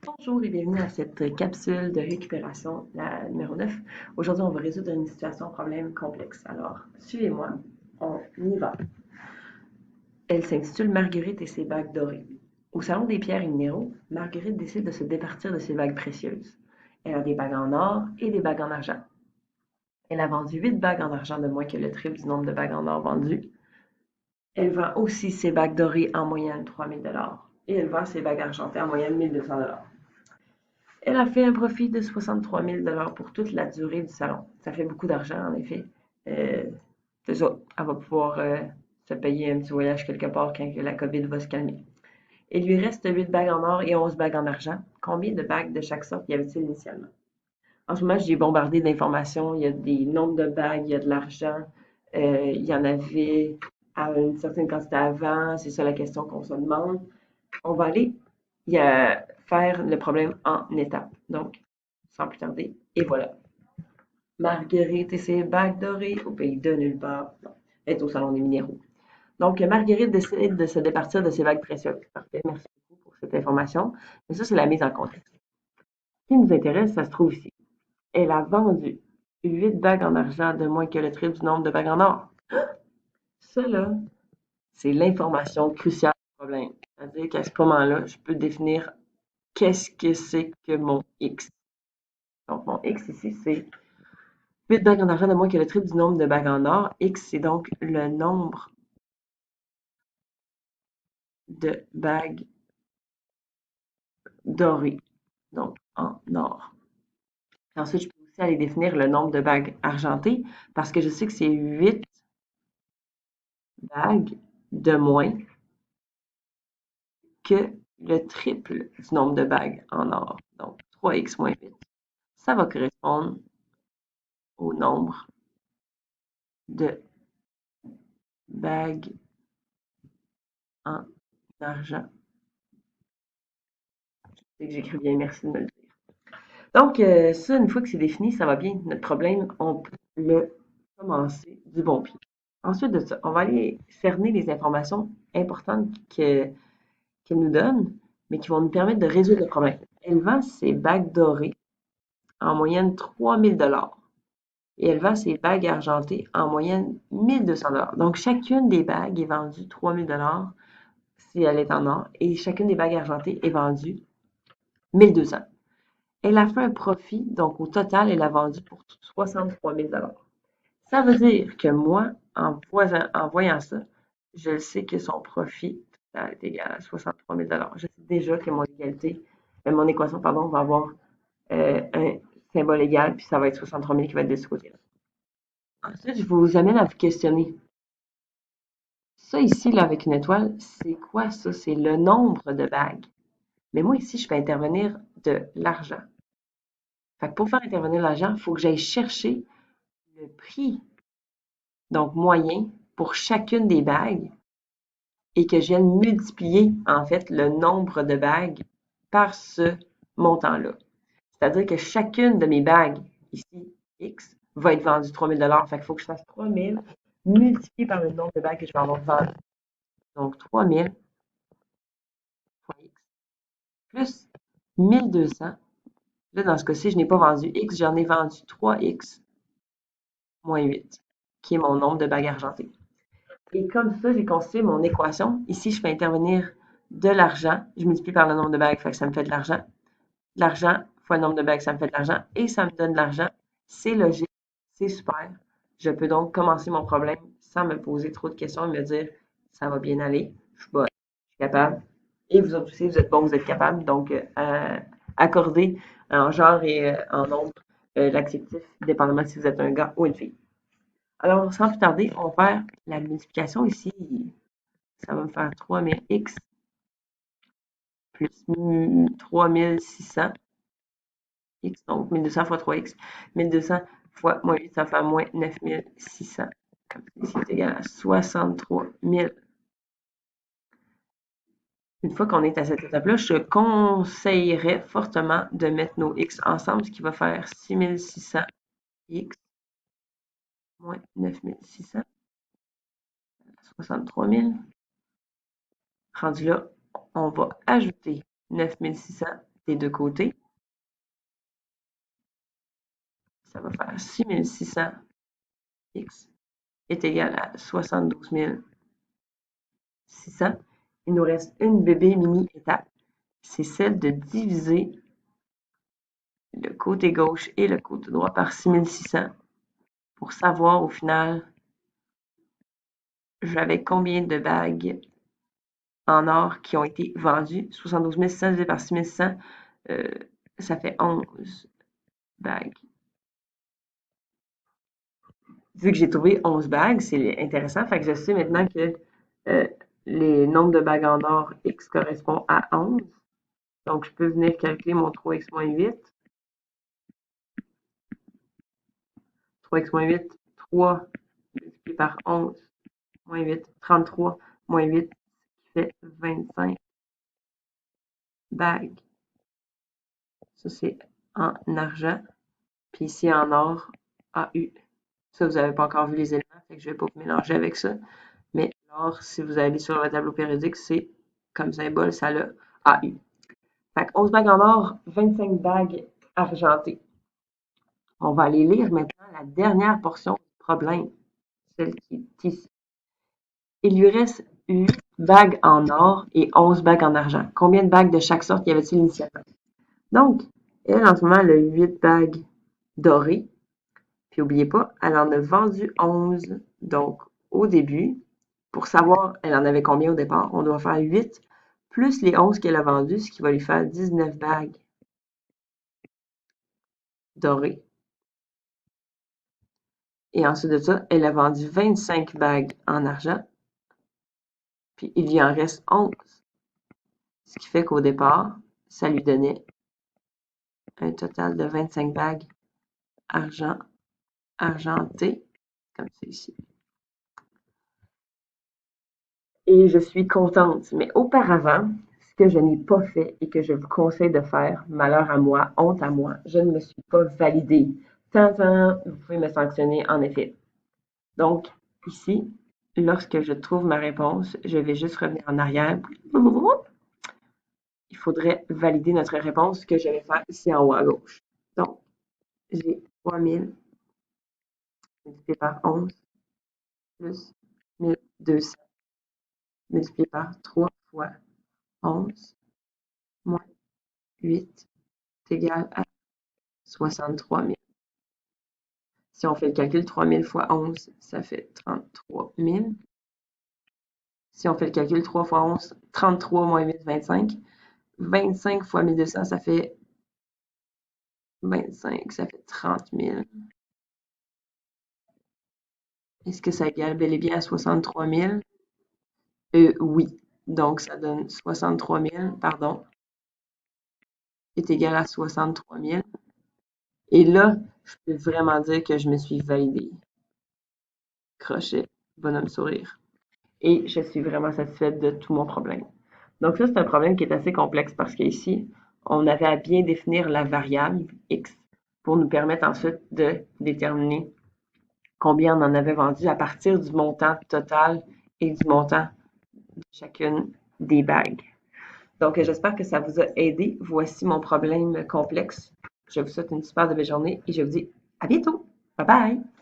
Bonjour et bienvenue à cette capsule de récupération, la numéro 9. Aujourd'hui, on va résoudre une situation, problème complexe. Alors, suivez-moi, on y va. Elle s'intitule Marguerite et ses bagues dorées. Au salon des pierres et minéraux, Marguerite décide de se départir de ses bagues précieuses. Elle a des bagues en or et des bagues en argent. Elle a vendu 8 bagues en argent de moins que le triple du nombre de bagues en or vendues. Elle vend aussi ses bagues dorées en moyenne 3 000 $ et elle vend ses bagues argentées en moyenne 1 200 $. Elle a fait un profit de 63 000 $ pour toute la durée du salon. Ça fait beaucoup d'argent, en effet. Euh, c'est ça. Elle va pouvoir se payer un petit voyage quelque part quand la COVID va se calmer. Il lui reste 8 bagues en or et 11 bagues en argent. Combien de bagues de chaque sorte y avait-il initialement? En ce moment, j'ai bombardé d'informations. Il y a des nombres de bagues, il y a de l'argent. Il y en avait à une certaine quantité avant. C'est ça la question qu'on se demande. On va aller faire le problème en étapes. Donc, sans plus tarder, et voilà. Marguerite et ses bagues dorées au pays de nulle part. Non, elle est au salon des minéraux. Donc, Marguerite décide de se départir de ses bagues précieuses. Parfait, merci beaucoup pour cette information. Mais ça, c'est la mise en contexte. Ce qui nous intéresse, ça se trouve ici. Elle a vendu 8 bagues en argent de moins que le triple du nombre de bagues en or. Ça, là, c'est l'information cruciale du problème. C'est-à-dire qu'à ce moment-là, je peux définir qu'est-ce que c'est que mon X. Donc, mon X ici, c'est 8 bagues en argent de moins que le triple du nombre de bagues en or. X, c'est donc le nombre de bagues dorées, donc en or. Et ensuite, je peux aussi aller définir le nombre de bagues argentées parce que je sais que c'est 8 bagues de moins que le triple du nombre de bagues en or. Donc, 3x moins 8. Ça va correspondre au nombre de bagues en argent. C'est que j'écris bien, merci de me le dire. Donc, ça, une fois que c'est défini, ça va bien. Notre problème, on peut le commencer du bon pied. Ensuite de ça, on va aller cerner les informations importantes qu'elle nous donne, mais qui vont nous permettre de résoudre le problème. Elle vend ses bagues dorées en moyenne 3 000 $ et elle vend ses bagues argentées en moyenne 1 200 $. Donc, chacune des bagues est vendue 3 000 $ si elle est en or et chacune des bagues argentées est vendue 1 200 $. Elle a fait un profit, donc au total, elle a vendu pour 63 000 $. Ça veut dire que moi, en voyant ça, je sais que son profit total est égal à 63 000 $. Je sais déjà que mon équation, pardon, va avoir un symbole égal, puis ça va être 63 000 qui va être de ce côté-là. Ensuite, je vous amène à vous questionner. Ça ici, là, avec une étoile, c'est quoi ça? C'est le nombre de bagues. Mais moi, ici, je fais intervenir de l'argent. Fait que pour faire intervenir l'argent, il faut que j'aille chercher le prix, donc moyen, pour chacune des bagues et que je vienne multiplier, en fait, le nombre de bagues par ce montant-là. C'est-à-dire que chacune de mes bagues, ici, X, va être vendue 3 000 $. Fait qu'il faut que je fasse 3 000 multiplié par le nombre de bagues que je vais avoir vendues. Donc, 3 000 fois X plus 1 200. Là, dans ce cas-ci, je n'ai pas vendu X, j'en ai vendu 3X moins 8, qui est mon nombre de bagues argentées. Et comme ça, j'ai constitué mon équation. Ici, je fais intervenir de l'argent. Je multiplie par le nombre de bagues, fait que ça me fait de l'argent. De l'argent fois le nombre de bagues, ça me fait de l'argent. Et ça me donne de l'argent. C'est logique. C'est super. Je peux donc commencer mon problème sans me poser trop de questions et me dire, ça va bien aller. Je suis bonne. Je suis capable. Et vous autres aussi, vous êtes bons, vous êtes capables. Donc, accordez en genre et en nombre l'adjectif, dépendamment si vous êtes un gars ou une fille. Alors, sans plus tarder, on va faire la multiplication ici. Ça va me faire 3000x plus 3600x, donc 1200 fois 3x. 1200 fois moins 8, ça fait moins 9600. Ici est égal à 63 000. Une fois qu'on est à cette étape-là, je conseillerais fortement de mettre nos x ensemble, ce qui va faire 6600x moins 9600, 63 000. Rendu là, on va ajouter 9600 des deux côtés. Ça va faire 6600 x est égal à 72 600. Il nous reste une bébé mini étape. C'est celle de diviser le côté gauche et le côté droit par 6600 pour savoir au final j'avais combien de bagues en or qui ont été vendues. 72 600 divisé par 6600, ça fait 11 bagues. Vu que j'ai trouvé 11 bagues, c'est intéressant. Fait que je sais maintenant que les nombres de bagues en or X correspond à 11. Donc, je peux venir calculer mon 3x moins 8. 3x moins 8, 3 multiplié par 11 moins 8, 33 moins 8, qui fait 25 bagues. Ça, c'est en argent. Puis ici, en or, AU. Ça, vous n'avez pas encore vu les éléments, fait que je ne vais pas vous mélanger avec ça. Mais l'or, si vous allez sur le tableau périodique, c'est comme symbole, ça a AU. Fait que 11 bagues en or, 25 bagues argentées. On va aller lire maintenant la dernière portion du problème, celle qui est ici. Il lui reste 8 bagues en or et 11 bagues en argent. Combien de bagues de chaque sorte y avait-il initialement? Donc, elle, en ce moment, elle a 8 bagues dorées. Puis, n'oubliez pas, elle en a vendu 11. Donc, au début, pour savoir elle en avait combien au départ, on doit faire 8 plus les 11 qu'elle a vendues, ce qui va lui faire 19 bagues dorées. Et ensuite de ça, elle a vendu 25 bagues en argent. Puis, il lui en reste 11. Ce qui fait qu'au départ, ça lui donnait un total de 25 bagues argentées, comme c'est ici. Et je suis contente. Mais auparavant, ce que je n'ai pas fait et que je vous conseille de faire, malheur à moi, honte à moi, je ne me suis pas validée. Tant, vous pouvez me sanctionner en effet. Donc, ici, lorsque je trouve ma réponse, je vais juste revenir en arrière. Il faudrait valider notre réponse que je vais faire ici en haut à gauche. Donc, j'ai 3000 multiplié par 11 plus 1200 multiplié par 3 fois 11 moins 8 est égal à 63 000. Si on fait le calcul, 3000 fois 11, ça fait 33 000. Si on fait le calcul, 3 fois 11, 33 moins 8, 25. 25 fois 1200, ça fait 25, ça fait 30 000. Est-ce que ça égale bel et bien à 63 000? Oui. Donc, ça donne 63 000, pardon, est égal à 63 000. Et là, je peux vraiment dire que je me suis validée. Crochet, bonhomme sourire. Et je suis vraiment satisfaite de tout mon problème. Donc ça, c'est un problème qui est assez complexe parce qu'ici, on avait à bien définir la variable x pour nous permettre ensuite de déterminer combien on en avait vendu à partir du montant total et du montant de chacune des bagues. Donc, j'espère que ça vous a aidé. Voici mon problème complexe. Je vous souhaite une super belle journée et je vous dis à bientôt. Bye bye!